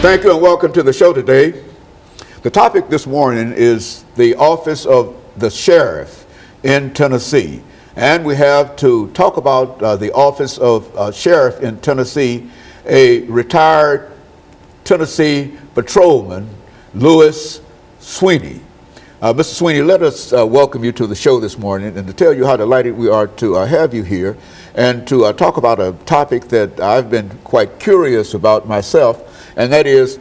Thank you and welcome to the show today. The topic this morning is the office of the sheriff in Tennessee. And we have to talk about the office of sheriff in Tennessee, a retired Tennessee patrolman, Lewis Sweeney. Mr. Sweeney, let us welcome you to the show this morning and to tell you how delighted we are to have you here and to talk about a topic that I've been quite curious about myself, and that is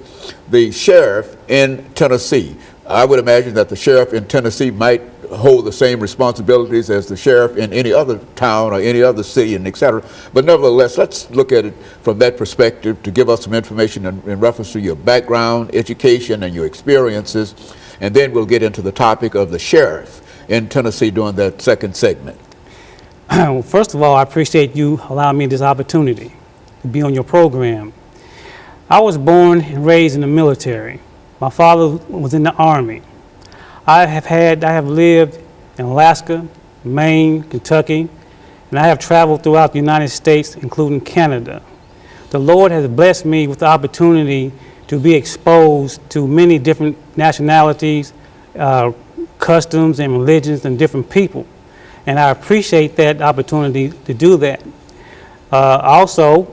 the sheriff in Tennessee. I would imagine that the sheriff in Tennessee might hold the same responsibilities as the sheriff in any other town or any other city, and et cetera. But nevertheless, let's look at it from that perspective to give us some information in reference to your background, education, and your experiences. And then we'll get into the topic of the sheriff in Tennessee during that second segment. Well, first of all, I appreciate you allowing me this opportunity to be on your program. I was born and raised in the military. My father was in the Army. I have lived in Alaska, Maine, Kentucky, and I have traveled throughout the United States, including Canada. The Lord has blessed me with the opportunity to be exposed to many different nationalities, customs and religions and different people. And I appreciate that opportunity to do that. Also,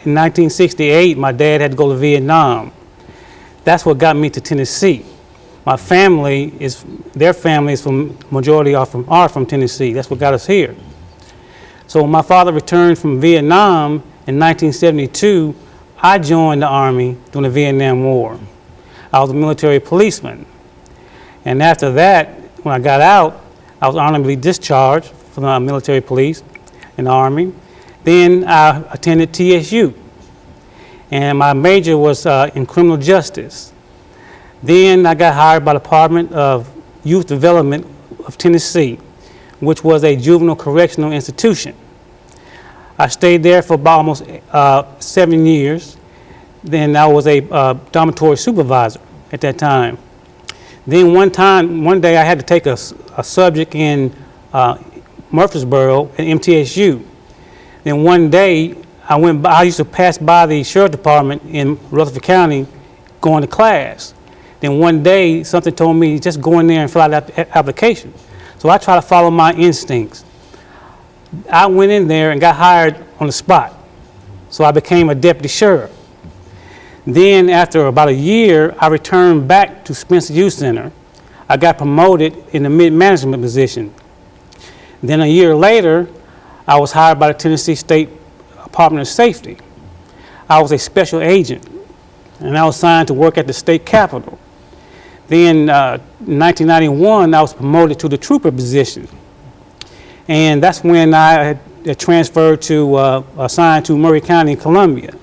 in 1968, my dad had to go to Vietnam. That's what got me to Tennessee. My family their family is majority are from Tennessee. That's what got us here. So when my father returned from Vietnam in 1972, I joined the Army during the Vietnam War. I was a military policeman. And after that, when I got out, I was honorably discharged from the military police in the Army. Then I attended TSU. And my major was in criminal justice. Then I got hired by the Department of Youth Development of Tennessee, which was a juvenile correctional institution. I stayed there for about almost 7 years. Then I was a dormitory supervisor at that time. Then one day I had to take a subject in Murfreesboro at MTSU. Then one day I used to pass by the sheriff department in Rutherford County going to class. Then one day something told me just go in there and fill out that application. So I tried to follow my instincts. I went in there and got hired on the spot. So I became a deputy sheriff. Then after about a year, I returned back to Spencer Youth Center. I got promoted in the mid-management position. Then a year later, I was hired by the Tennessee State Department of Safety. I was a special agent, and I was assigned to work at the state capitol. Then in 1991, I was promoted to the trooper position. And that's when I had transferred to, assigned to Murray County, Columbia.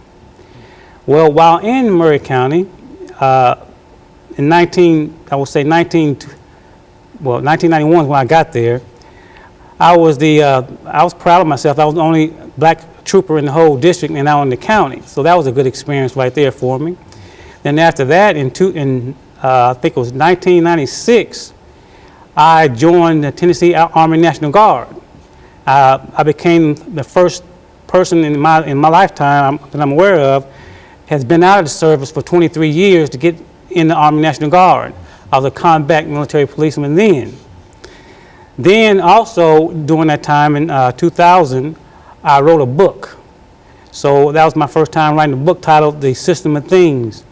Well, while in Murray County, in 1991 when I got there, I was proud of myself. I was the only black trooper in the whole district and now in the county. So that was a good experience right there for me. Then after that, I think it was 1996, I joined the Tennessee Army National Guard. I became the first person in my lifetime that I'm aware of has been out of the service for 23 years to get in the Army National Guard. I was a combat military policeman then. Then also during that time in 2000, I wrote a book. So that was my first time writing a book titled The System of Things.